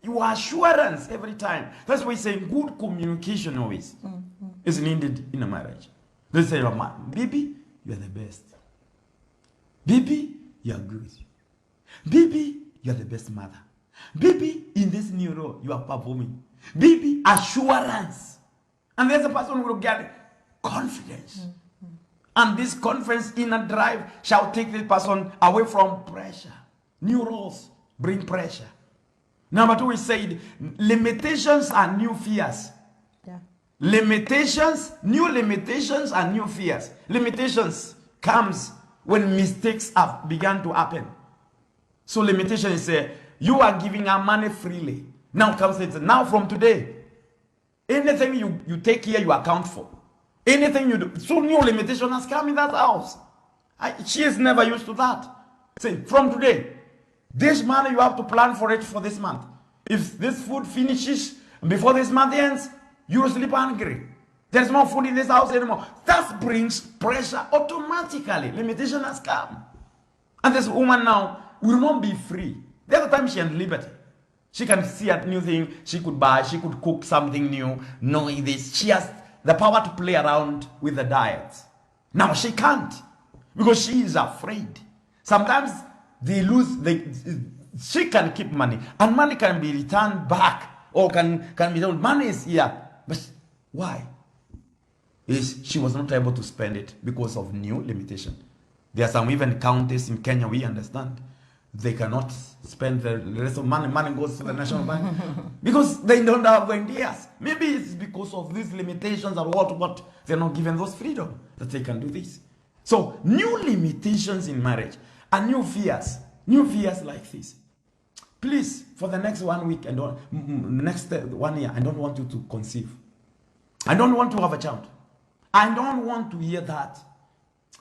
Your assurance every time. That's why we say good communication always is needed in a marriage. They say, baby, you are the best. Baby, you are good. Baby, you are the best mother. Baby, in this new role, you are performing. Baby, assurance. And there's a person who will get confidence. And this confidence inner drive shall take this person away from pressure. New roles bring pressure. Number two, we said limitations and new fears. Yeah. Limitations, new limitations and new fears. Limitations comes when mistakes have begun to happen. So limitation is you are giving her money freely. Now comes it. Now from today, anything you take here, you account for. Anything you do. So new limitation has come in that house. She is never used to that. Say, from today, this money you have to plan for it for this month. If this food finishes before this month ends, you will sleep hungry. There's no food in this house anymore. That brings pressure automatically. Limitation has come. And this woman now will not be free. The other time she had liberty. She can see a new thing. She could buy. She could cook something new. Knowing this. She has the power to play around with the diet. Now she can't. Because she is afraid. Sometimes they lose. She can keep money. And money can be returned back. Or can be done. Money is here. But why? She was not able to spend it because of new limitation. There are some even counties in Kenya, we understand. They cannot spend the rest of money. Money goes to the National Bank. Because they don't have ideas. Maybe it's because of these limitations or what they're not given those freedom that they can do this. So, new limitations in marriage and new fears like this. Please, for the next 1 week and next 1 year, I don't want you to conceive. I don't want to have a child. I don't want to hear that.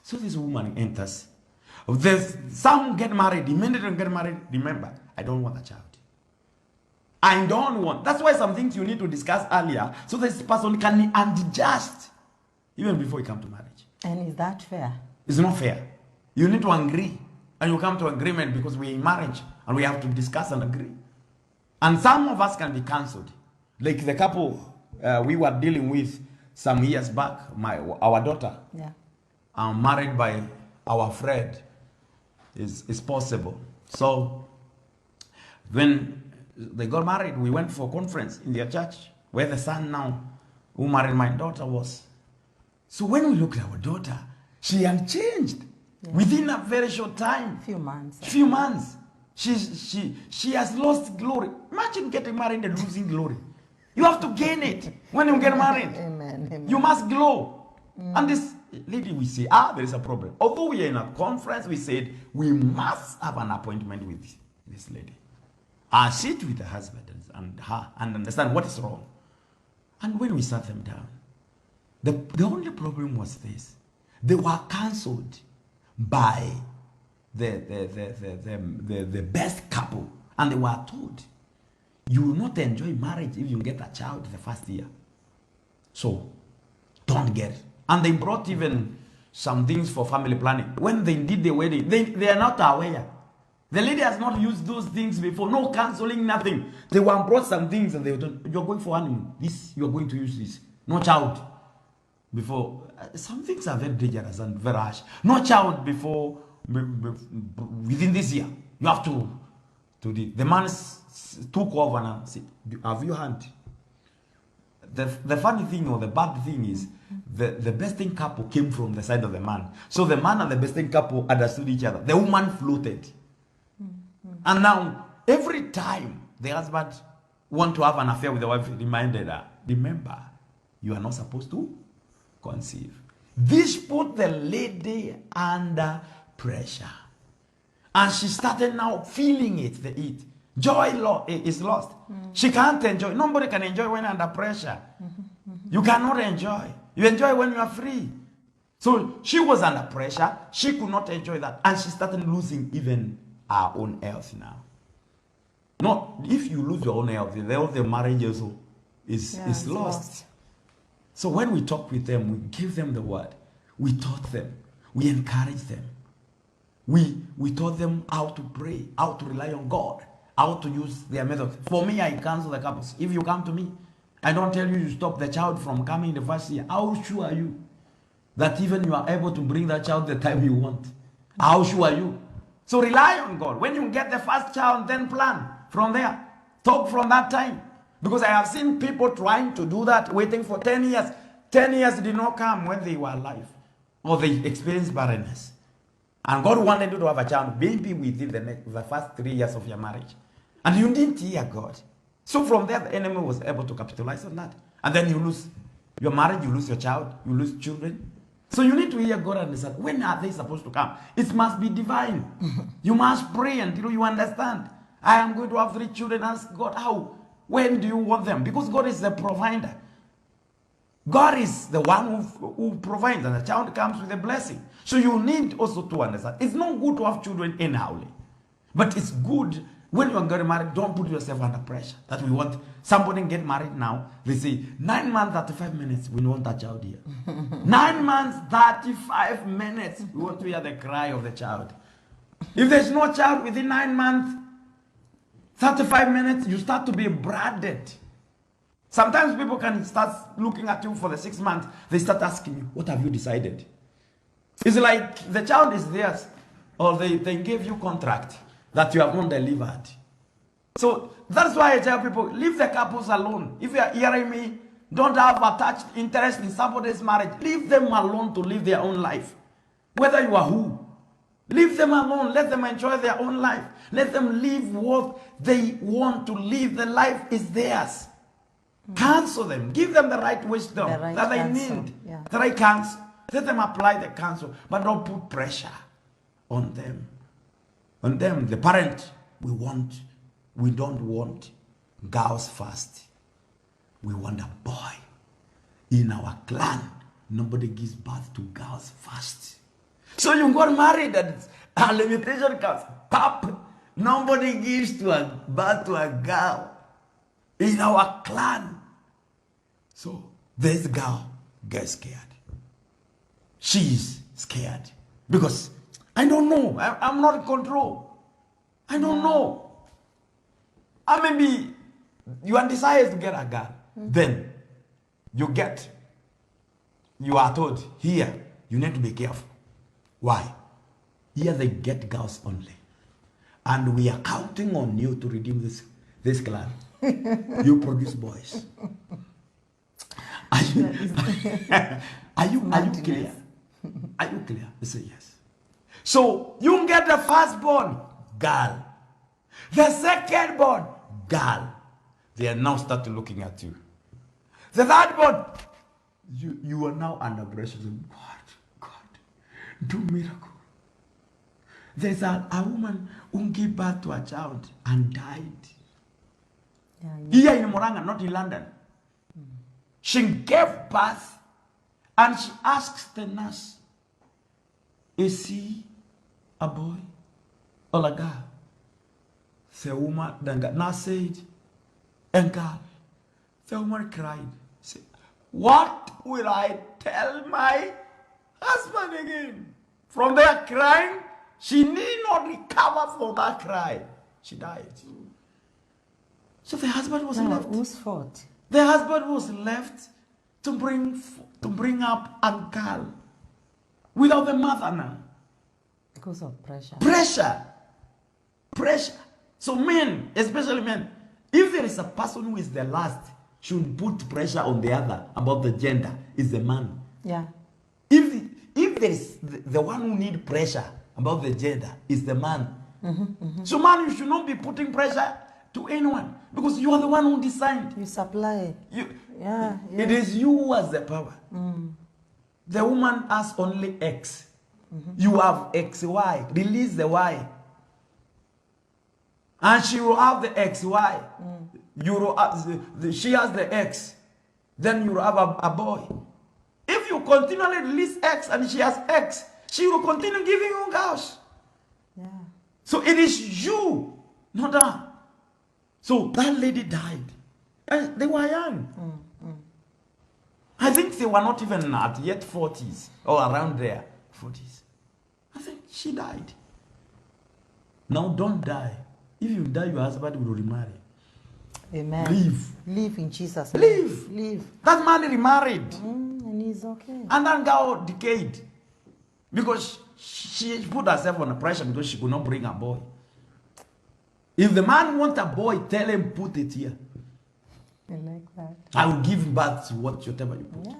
So this woman enters. There's some get married, immediately get married. Remember, I don't want a child. I don't want. That's why some things you need to discuss earlier, so this person can adjust even before you come to marriage. And is that fair? It's not fair. You need to agree, and you come to agreement because we're in marriage and we have to discuss and agree. And some of us can be cancelled, like the couple we were dealing with some years back. Our daughter, married by our friend, is possible. So when they got married, we went for a conference in their church where the son now who married my daughter was. So when we looked at our daughter, she had changed within a very short time. Few months. She has lost glory. Imagine getting married and losing glory. You have to gain it when you get married. Amen. You must glow. And this lady, we say, there is a problem. Although we are in a conference, we said we must have an appointment with this lady. I sit with the husband and her and understand what is wrong. And when we sat them down, the only problem was this: they were cancelled by the best couple, and they were told, you will not enjoy marriage if you get a child the first year. So don't get it. And they brought even some things for family planning. When they did the wedding, they are not aware. The lady has not used those things before. No counseling, nothing. They were brought some things and they were told, you're going for honeymoon. This, you're going to use this. No child before. Some things are very dangerous and very harsh. No child before, within this year. You have to the man took over and said, have you heard? The funny thing or the bad thing is the besting couple came from the side of the man. So the man and the besting couple understood each other. The woman floated. And now, every time the husband want to have an affair with the wife, reminded her, remember, you are not supposed to conceive. This put the lady under pressure. And she started now feeling it, the heat. Joy is lost. She can't enjoy. Nobody can enjoy when under pressure. You cannot enjoy. You enjoy when you are free. So she was under pressure. She could not enjoy that. And she started losing even her own health now. Not if you lose your own health, the health of the marriage also is lost. So when we talk with them, we give them the word. We taught them. We encourage them. We taught them how to pray, how to rely on God, how to use their method. For me, I counsel the couples. If you come to me, I don't tell you to stop the child from coming in the first year. How sure are you that even you are able to bring that child the time you want? How sure are you? So rely on God. When you get the first child, then plan from there. Talk from that time. Because I have seen people trying to do that, waiting for 10 years. 10 years did not come when they were alive. Or they experienced barrenness. And God wanted you to have a child, maybe within the first 3 years of your marriage. And you didn't hear God. So from there, the enemy was able to capitalize on that. And then you lose your marriage, you lose your child, you lose children. So you need to hear God and understand, when are they supposed to come? It must be divine. You must pray until you understand. I am going to have 3 children. Ask God, how? When do you want them? Because God is the provider. God is the one who provides, and the child comes with a blessing. So you need also to understand. It's not good to have children anyhowly. But it's good when you are getting married, don't put yourself under pressure. That we want somebody get married now. They say 9 months, 35 minutes, we want that child here. 9 months, 35 minutes, we want to hear the cry of the child. If there's no child within 9 months, 35 minutes, you start to be branded. Sometimes people can start looking at you for the 6 months. They start asking you, what have you decided? It's like the child is theirs, or they gave you contract that you have not delivered. So that's why I tell people, leave the couples alone. If you are hearing me, don't have attached interest in somebody's marriage. Leave them alone to live their own life. Whether you are who. Leave them alone. Let them enjoy their own life. Let them live what they want to live. The life is theirs. Counsel them. Give them the right wisdom that they need. Yeah. The right counsel. Let them apply the counsel. But don't put pressure on them. On them, the parent, we don't want girls first. We want a boy. In our clan, nobody gives birth to girls first. So you got married and a limitation comes. Pop, nobody gives birth to a girl in our clan. So this girl gets scared. She's scared because I don't know. I'm not in control. I don't know. I maybe you are decided to get a girl. Then you are told, here, you need to be careful. Why? Here they get girls only. And we are counting on you to redeem this clan. You produce boys. Are you clear? Are you clear? You say yes. So you get the firstborn girl. The secondborn girl. They are now starting looking at you. The thirdborn, you are now under pressure. God, do miracle. There's a woman who gave birth to a child and died. Here in Moranga, not in London. She gave birth and she asks the nurse, is he a boy or a girl? The woman, the nurse said, a girl. The woman cried. Said, what will I tell my husband again? From their crying, she need not recover from that cry. She died. So the husband was left. Whose fault? The husband was left to bring up a girl without the mother now. Because of pressure. Pressure. So men, especially men, if there is a person who is the last, should put pressure on the other about the gender, is the man. Yeah. If there is the one who need pressure about the gender, is the man. So man, you should not be putting pressure to anyone because you are the one who designed. You supply. Yeah. It is you who has the power. The woman has only X. You have XY. Release the Y. And she will have the XY. She has the X. Then you will have a boy. If you continually release X and she has X, she will continue giving you girls. Yeah. So it is you, not her. So that lady died. And they were young. I think they were not even at yet 40s or around there. 40s. I think she died. Now don't die If you die, your husband will remarry. Amen. Leave. Leave in Jesus' Leave. name. Leave. That man remarried. And he's okay. And that girl decayed. Because she put herself under pressure because she could not bring a boy. If the man wants a boy, tell him put it here. I like that. I will give birth to whatever you put. Yeah.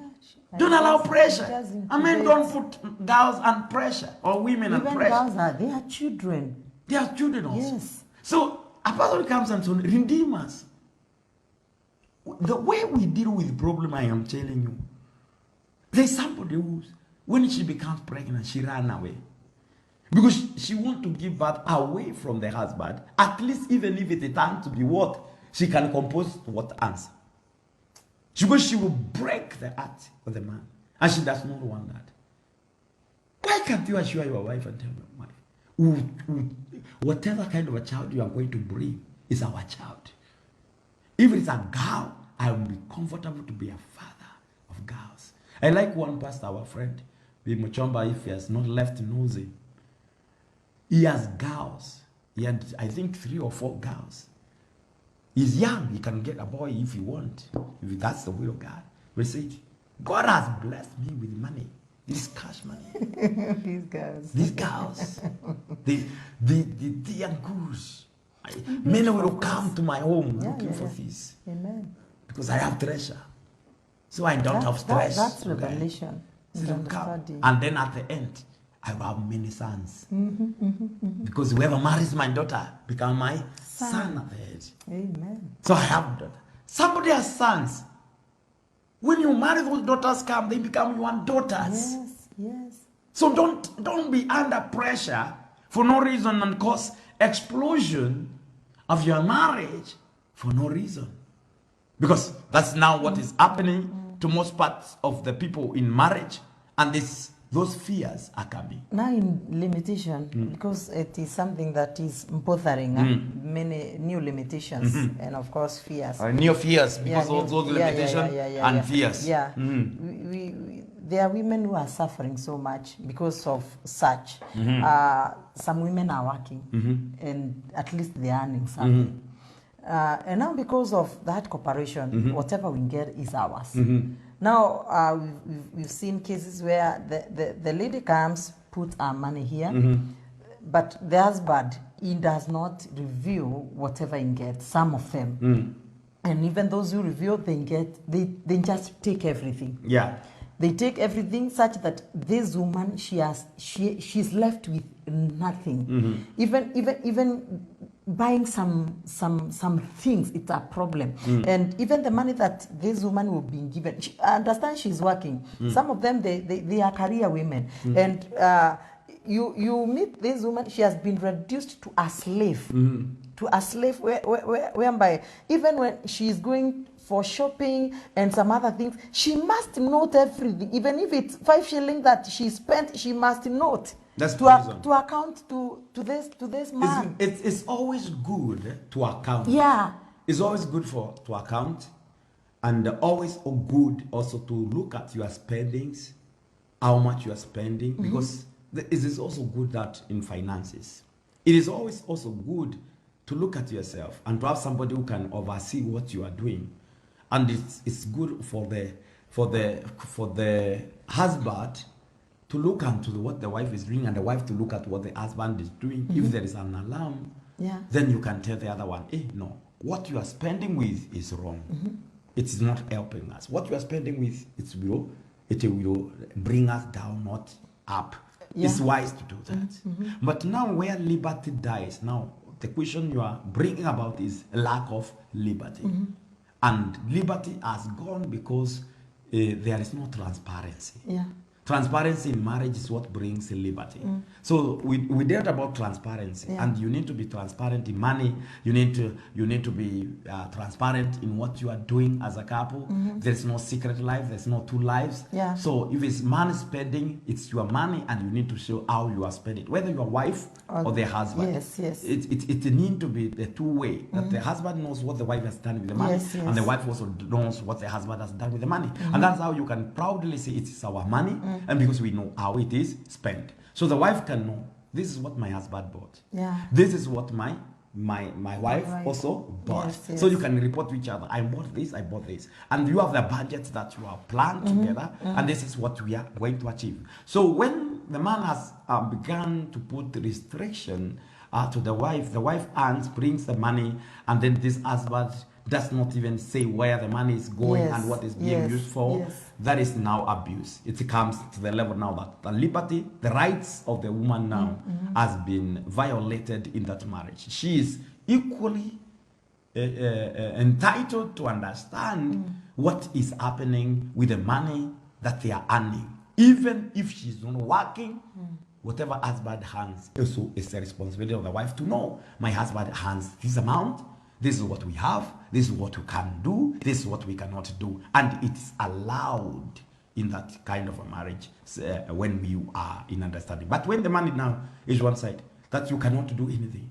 Don't allow pressure. Just I mean, incubate. don't put girls under pressure or women under Even pressure. girls they are children. They are children also. Yes. So a person comes and says, redeem us. The way we deal with problem, I am telling you, there's somebody who, when she becomes pregnant, she ran away. Because she wants to give birth away from the husband. At least even if it turns to be what, she can compose what answer. Because she will break the heart of the man. And she does not want that. Why can't you assure your wife and tell your wife, whatever kind of a child you are going to bring is our child. If it's a girl, I will be comfortable to be a father of girls. I like one pastor, our friend, Muchomba, if he has not left Nosy. He has girls. He had, I think, 3 or 4 girls. He's young. He can get a boy if he wants. If that's the will of God. We say, God has blessed me with money. This cash money. These girls. These girls. They are good. Many will come to my home looking for this. Amen. Because I have treasure. So I don't have stress. That's revelation. So they'll come. And then at the end, I will have many sons. Because whoever marries my daughter become my son at the end. Amen. So I have a daughter. Somebody has sons. When you marry, those daughters come, they become your daughters. Yes, yes. So don't be under pressure for no reason and cause explosion of your marriage for no reason. Because that's now what is happening to most parts of the people in marriage. And those fears are coming. Now in limitation, because it is something that is bothering many new limitations and of course fears. New fears because of those limitations and fears. Yeah. There are women who are suffering so much because of such. Some women are working and at least they are earning something. And now because of that cooperation, whatever we get is ours. Now, we've seen cases where the lady comes, put her money here, but the husband, he does not review whatever he gets, some of them. And even those who review, they just take everything. Yeah. They take everything such that this woman, she's left with nothing. Even buying some things, it's a problem. And even the money that this woman will be given, I understand she's working. Some of them, they are career women. And you meet this woman, she has been reduced to a slave. To a slave whereby even when she is going for shopping and some other things, she must note everything. Even if it's 5 shillings that she spent, she must note. That's to account to this man. It's always good to account. Yeah. It's always good to account, and always good also to look at your spendings, how much you are spending, because it is also good that in finances, it is always also good to look at yourself and to have somebody who can oversee what you are doing, and it's good for the husband to look into what the wife is doing and the wife to look at what the husband is doing. If there is an alarm, then you can tell the other one, hey, no, what you are spending with is wrong. It is not helping us. What you are spending with, it will bring us down, not up. It's wise to do that. But now where liberty dies, now the question you are bringing about is lack of liberty. And liberty has gone because there is no transparency. Transparency in marriage is what brings liberty. So we dealt about transparency, and you need to be transparent in money. You need to be transparent in what you are doing as a couple. There is no secret life. There's no 2 lives. So if it's money spending, it's your money, and you need to show how you are spending it, whether your wife or the husband. It need to be the 2-way. That the husband knows what the wife has done with the money, and the wife also knows what the husband has done with the money, and that's how you can proudly say it is our money. And because we know how it is spent. So the wife can know, this is what my husband bought. This is what my my wife Right. also bought. Yes, So yes. you can report to each other, I bought this, and you have the budget that you have planned together, and this is what we are going to achieve. So when the man has begun to put restriction to the wife earns, brings the money, and then this husband does not even say where the money is going Yes, and what is being yes, used for. yes. That is now abuse. It comes to the level now that the liberty, the rights of the woman now has been violated in that marriage. She is equally entitled to understand what is happening with the money that they are earning. Even if she's not working, whatever husband hands also is the responsibility of the wife to know. My husband hands this amount, this is what we have, this is what we can do, this is what we cannot do. And it is allowed in that kind of a marriage when you are in understanding. But when the money now is one side, that you cannot do anything.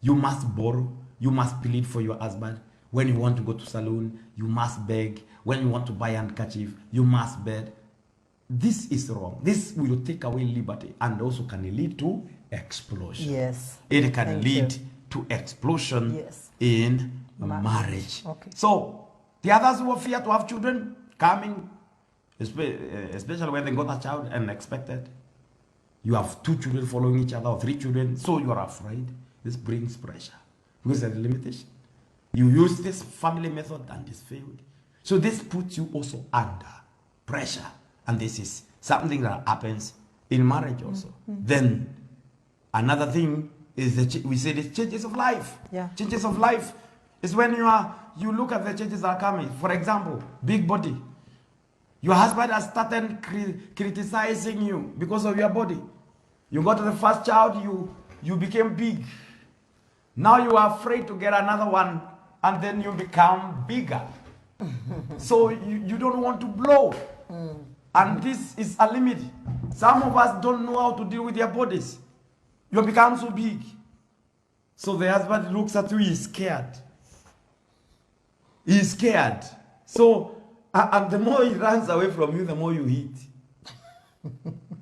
You must borrow, you must plead for your husband. When you want to go to salon, you must beg. When you want to buy a handkerchief, you must beg. This is wrong. This will take away liberty and also can lead to explosion. Yes. It can Thank lead you. to explosion Yes. in a Marriage. marriage. Okay. So the others who fear to have children coming, especially when they got a child unexpected, you have 2 children following each other or 3 children, so you are afraid. This brings pressure because there's a limitation. You use this family method and it's failed. So this puts you also under pressure. And this is something that happens in marriage also. Then another thing is we say the changes of life. Yeah. Changes of life is when you look at the changes that are coming. For example, big body. Your husband has started criticizing you because of your body. You got the first child, you became big. Now you are afraid to get another one, and then you become bigger. So you don't want to blow. And this is a limit. Some of us don't know how to deal with their bodies. You become so big. So the husband looks at you, he's scared. He's scared. So, and the more he runs away from you, the more you hit.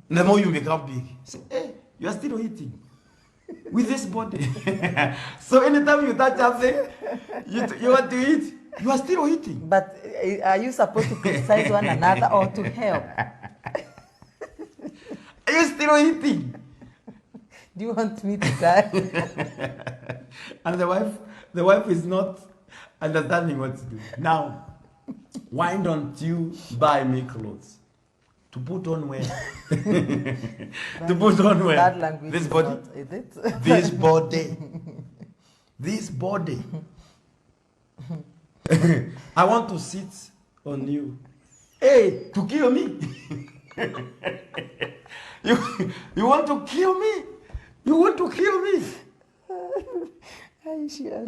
The more you become big. Say, hey, you are still hitting with this body. So anytime you touch something, you want to hit, you are still hitting. But are you supposed to criticize one another or to help? Are you still hitting? Do you want me to die? And the wife is not understanding what to do. Now, why don't you buy me clothes? To put on where? To put on where? That language This is body? not, is it? This body. This body. I want to sit on you. Hey, to kill me. You want to kill me? You want to kill me?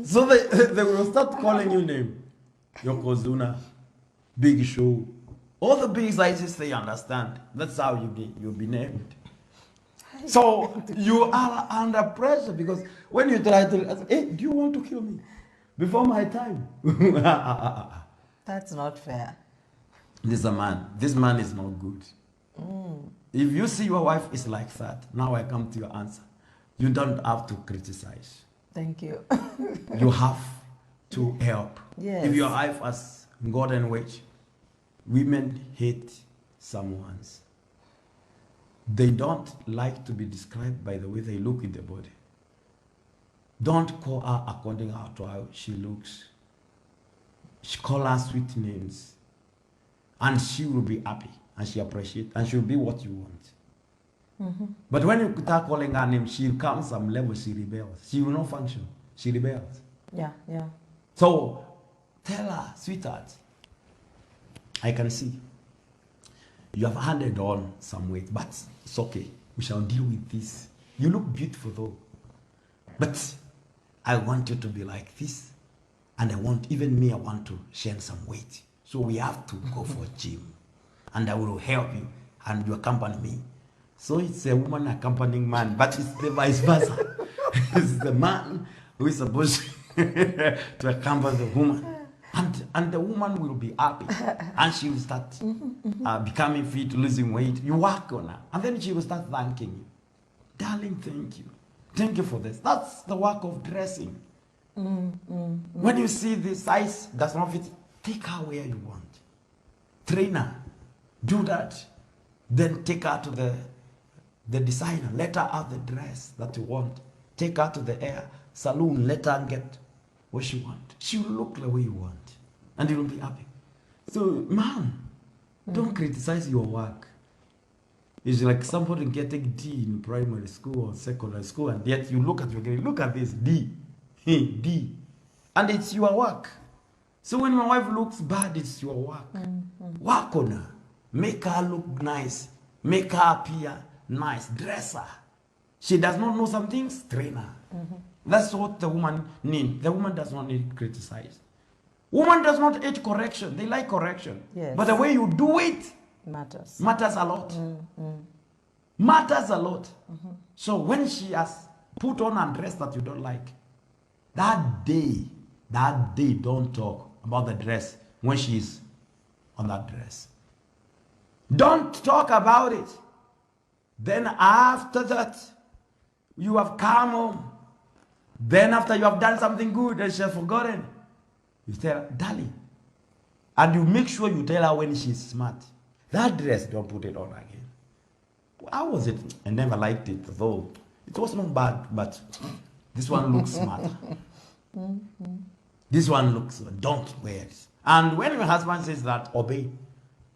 So they will start calling you name. Yokozuna, Big Show. All the big sizes they understand. That's how you'll be named. So you are under pressure because when you try to, hey, do you want to kill me before my time? That's not fair. This man is not good. If you see your wife is like that, now I come to your answer. You don't have to criticize. Thank you. You have to help. Yes. If your wife has gotten wage, women hate someone's. They don't like to be described by the way they look in the body. Don't call her according to how she looks. Call her sweet names. And she will be happy. And she appreciate. And she'll be what you want. But when you start calling her name, she comes some level, she rebels. She will not function. She rebels. Yeah. So tell her, sweetheart, I can see you have handed on some weight, but it's okay. We shall deal with this. You look beautiful though. But I want you to be like this. And I want to share some weight. So we have to go for gym. And I will help you. And you accompany me. So it's a woman accompanying man, but it's the vice versa. It's the man who is supposed to accompany the woman. And the woman will be happy. And she will start becoming fit, losing weight. You work on her. And then she will start thanking you. Darling, thank you. Thank you for this. That's the work of dressing. When you see the size does not fit, take her where you want. Train her. Do that. Then take her to the designer. Let her have the dress that you want. Take her to the hair salon. Let her get what she wants. She will look the way you want. And you will be happy. So, mom, don't criticize your work. It's like somebody getting D in primary school or secondary school, and yet you look at your grade, look at this, D. Hey, D. And it's your work. So when my wife looks bad, it's your work. Work on her. Make her look nice. Make her appear nice. Dress her. She does not know some things, train her. That's what the woman needs. The woman does not need criticize. Woman does not hate correction. They like correction. Yes. But the way you do it Matters. matters a lot. Matters a lot. So when she has put on a dress that you don't like, that day, don't talk about the dress when she's on that dress. Don't talk about it. Then after that, you have come home. Then after you have done something good and she has forgotten, you tell her, darling. And you make sure you tell her when she's smart. That dress, don't put it on again. How was it? I never liked it, though. It was not bad, but this one looks smart. This one looks, don't wear it. And when your husband says that, obey.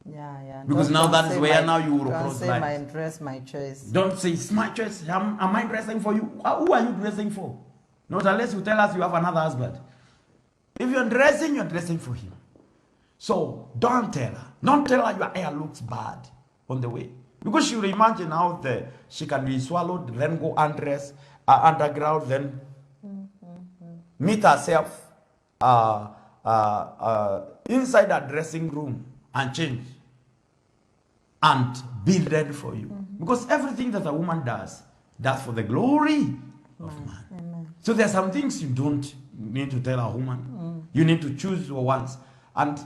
Yeah. Because now that is where now you will cross say lines. my dress, my choice. Don't say, it's my choice. Am I dressing for you? Who are you dressing for? Not unless you tell us you have another husband. If you're dressing for him. So don't tell her. Don't tell her your hair looks bad on the way. Because she will imagine how she can be swallowed, then go undress, underground, then meet herself inside a dressing room and change and be ready for you. Because everything that a woman does, that's for the glory of man. Amen. So there are some things you don't need to tell a woman. You need to choose your ones. And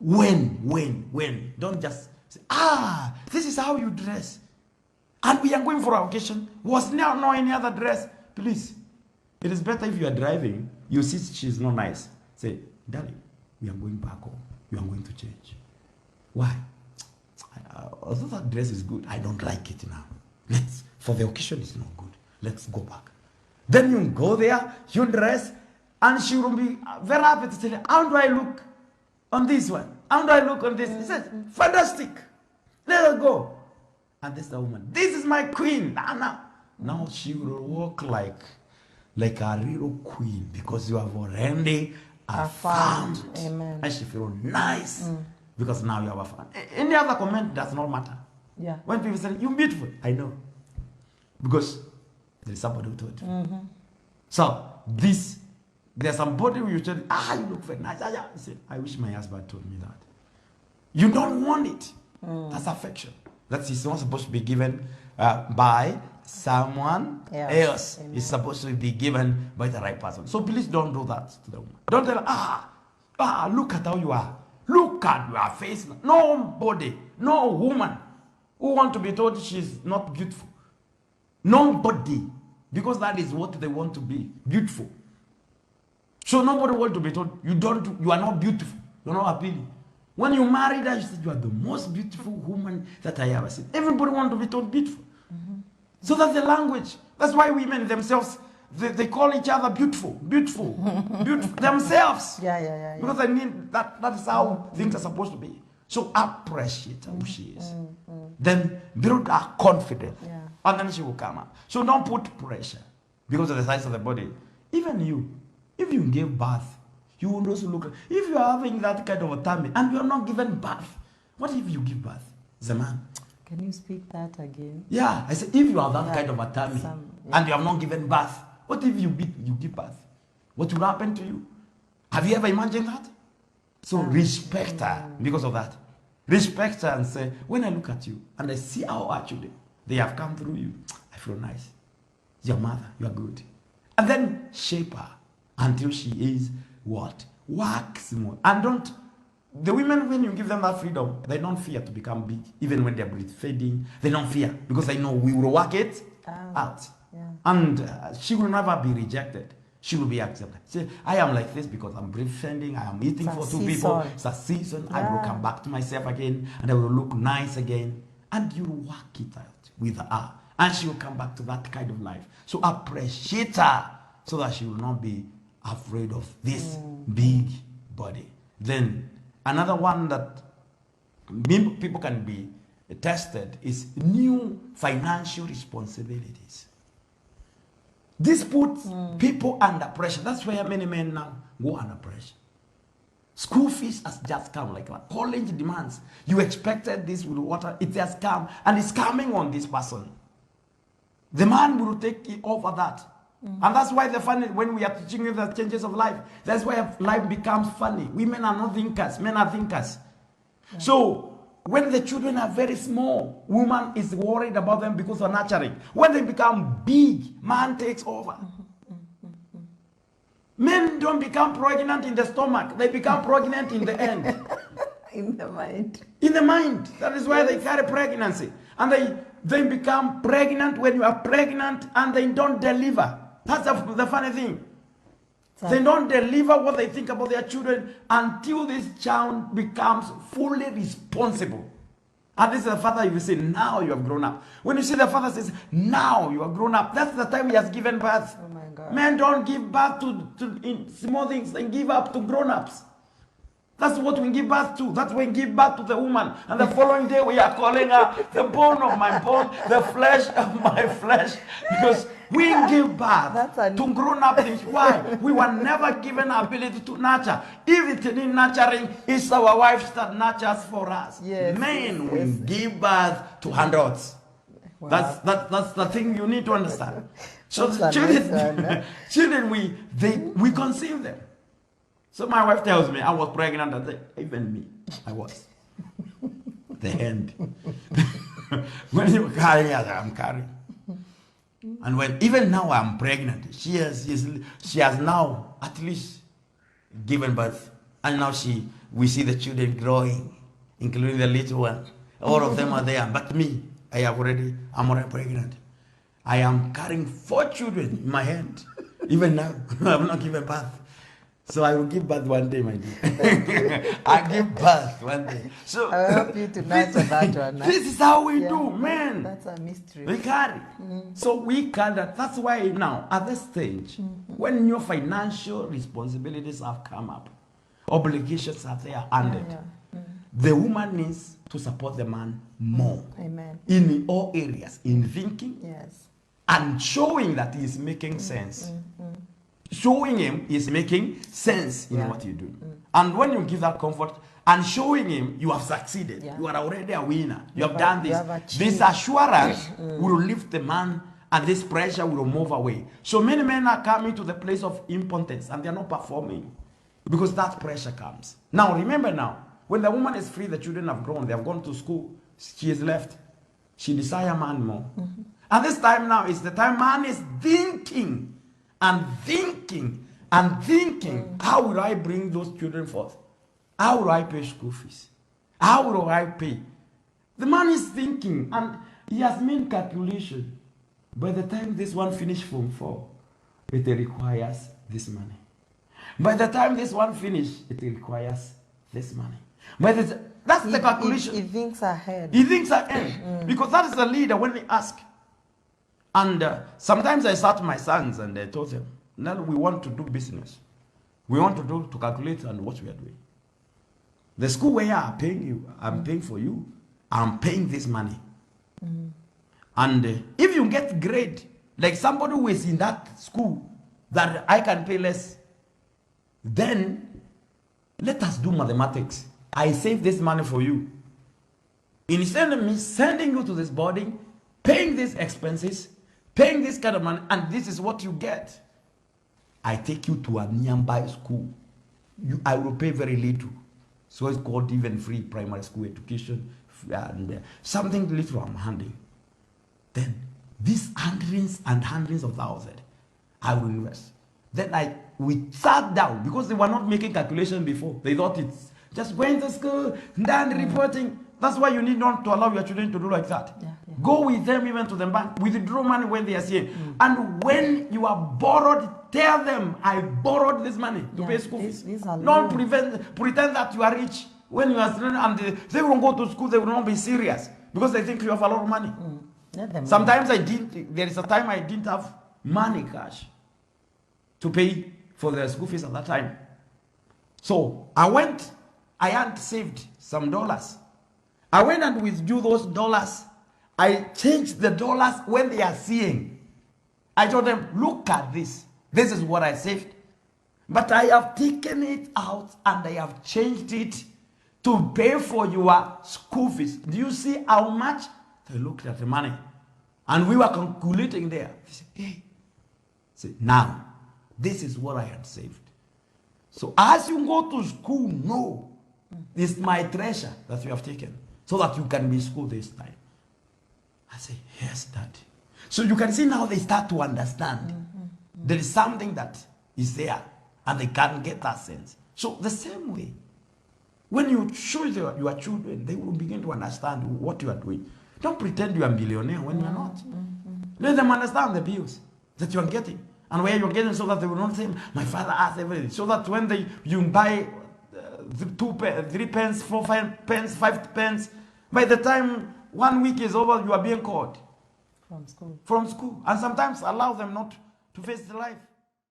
when. Don't just say, this is how you dress. And we are going for our occasion. Was there no any other dress? Please. It is better if you are driving, you see she's not nice. Say, darling, we are going back home. We are going to change. Why? Although that dress is good, I don't like it now. For the occasion, it's not good. Let's go back. Then you go there, you dress, and she will be very happy to say, how do I look on this one? How do I look on this? He says, fantastic. Let her go. And this is the woman. This is my queen. Now she will walk like a real queen because you have already affirmed. Amen. And she feels nice because now you have affirmed. Any other comment does not matter. Yeah. When people say, you're beautiful, I know. Because there is somebody who told you. So, there's somebody who you tell, you look very nice. You say, I wish my husband told me that. You don't want it. That's affection. That is not supposed to be given by someone else. It's supposed to be given by the right person. So please don't do that to the woman. Don't tell her, look at how you are. Look at your face. Nobody, no woman who want to be told she's not beautiful. Nobody. Because that is what they want to be, beautiful. So nobody want to be told you are not beautiful. You're not appealing. When you married her, you said you are the most beautiful woman that I ever seen. Everybody want to be told beautiful. So that's the language. That's why women themselves, they call each other beautiful themselves. Yeah. Because I mean that is how things are supposed to be. So appreciate who she is. Then build her confidence. Yeah. And then she will come out. So don't put pressure because of the size of the body. Even you, if you give birth, you will also look. If you are having that kind of a tummy and you are not given birth, what if you give birth as a man? Can you speak that again? Yeah, I said if you have that kind of a tummy and you have not given birth, what if you give birth? What will happen to you? Have you ever imagined that? So respect her because of that. Respect her and say, when I look at you and I see how actually they have come through you, I feel nice. Your mother, you are good. And then shape her until she is what? Wax more. And the women, when you give them that freedom, they don't fear to become big. Even when they're breastfeeding, they don't fear because they know we will work it out. Yeah. And she will never be rejected she will be accepted. Say, I am like this because I'm breastfeeding, I am eating It's a for 2 people. season. It's a season. I will Yeah. come back to myself again and I will look nice again. And you work it out with her. And she will come back to that kind of life. So appreciate her so that she will not be afraid of this big body. Then another one that people can be tested is new financial responsibilities. This puts people under pressure. That's why many men now go under pressure. School fees has just come like that. College demands. You expected this with water. It has come. And it's coming on this person. The man will take it over that. And that's why the funny, when we are teaching you the changes of life, that's why life becomes funny. Women are not thinkers. Men are thinkers. Yeah. So, when the children are very small, woman is worried about them because of nurturing. When they become big, man takes over. Men don't become pregnant in the stomach. They become pregnant in the end. In the mind. In the mind. That is why they carry pregnancy. And they become pregnant when you are pregnant and they don't deliver. That's the funny thing. They don't deliver what they think about their children until this child becomes fully responsible. And this is the father you say, now you have grown up. When you see the father says, now you have grown up, that's the time he has given birth. Oh my God. Men don't give birth to small things, they give up to grown-ups. That's what we give birth to. That's when we give birth to the woman. And the following day we are calling her the bone of my bone, the flesh of my flesh. Because we give birth to grown-up things. Why? We were never given ability to nurture. If it in nurturing, it's our wives that nurtures for us. Yes, Men, yes, we yes. give birth to hundreds. Wow. That's the thing you need to understand. So That's the a nice one, huh? children, we conceive them. So my wife tells me I was pregnant, and even me, I was. The end. When you carry, I'm carrying. And when even now I'm pregnant, she has now at least given birth, and now we see the children growing, including the little one. All of them are there, but me, I'm already pregnant. I am carrying 4 children in my hand. Even now, I'm not giving birth. So I will give birth one day, my dear. I give birth one day. So I'll help you to nurture that one. This is how we do, man. That's a mystery. We carry. So we carry that. That's why now, at this stage, when your financial responsibilities have come up, obligations are there handed, the woman needs to support the man more. Amen. In all areas, in thinking, Yes. and showing that he is making sense. Showing him is making sense in what you do. And when you give that comfort and showing him you have succeeded, you are already a winner, you have done this. This assurance will lift the man and this pressure will move away. So many men are coming to the place of impotence and they are not performing because that pressure comes. Now remember now, when the woman is free, the children have grown, they have gone to school, she is left. She desires man more. And this time now is the time man is thinking and thinking and thinking, how will I bring those children forth? How will I pay school fees? How will I pay? The man is thinking and he has made calculation. By the time this one finishes Form 4, it requires this money. By the time this one finishes, it requires this money. That's the calculation. He thinks ahead. He thinks ahead. Because that is the leader when they ask. And sometimes I sat to my sons and I told them, now we want to do business. We want to calculate on what we are doing. The school where I'm paying you, I'm paying for you, I'm paying this money. And if you get grade, like somebody who is in that school that I can pay less, then let us do mathematics. I save this money for you. Instead of me sending you to this boarding, paying these expenses, paying this kind of money, and this is what you get. I take you to a nearby school. I will pay very little. So it's called even free primary school education, and something little I'm handing. Then these hundreds and hundreds of thousands, I will invest. Then we sat down because they were not making calculation before. They thought it's just going to school, then reporting. That's why you need not to allow your children to do like that. Go with them even to the bank. Withdraw money when they are here. And when you are borrowed tell them I borrowed this money to Yeah, pay school fees. these are Don't loans. pretend that you are rich when you are student and they won't go to school. They will not be serious because they think you have a lot of money. Let them Sometimes I didn't. There is a time I didn't have money cash to pay for the school fees at that time. So I had saved some dollars. I went and withdrew those dollars. I changed the dollars when they are seeing. I told them, look at this. This is what I saved. But I have taken it out and I have changed it to pay for your school fees. Do you see how much? They looked at the money. And we were calculating there. They said, hey. Say, now, this is what I had saved. So as you go to school, know, it's my treasure that you have taken so that you can be school this time. I say, yes, Daddy. So you can see now they start to understand. There is something that is there and they can't get that sense. So the same way, when you show your children, they will begin to understand what you are doing. Don't pretend you are a millionaire when you are not. Let them understand the bills that you are getting and where you are getting so that they will not say, my father has everything. So that when you buy 3 pence, 4 pence, 5 pence, by the time 1 week is over, you are being called from school. from school. And sometimes allow them not to face the life.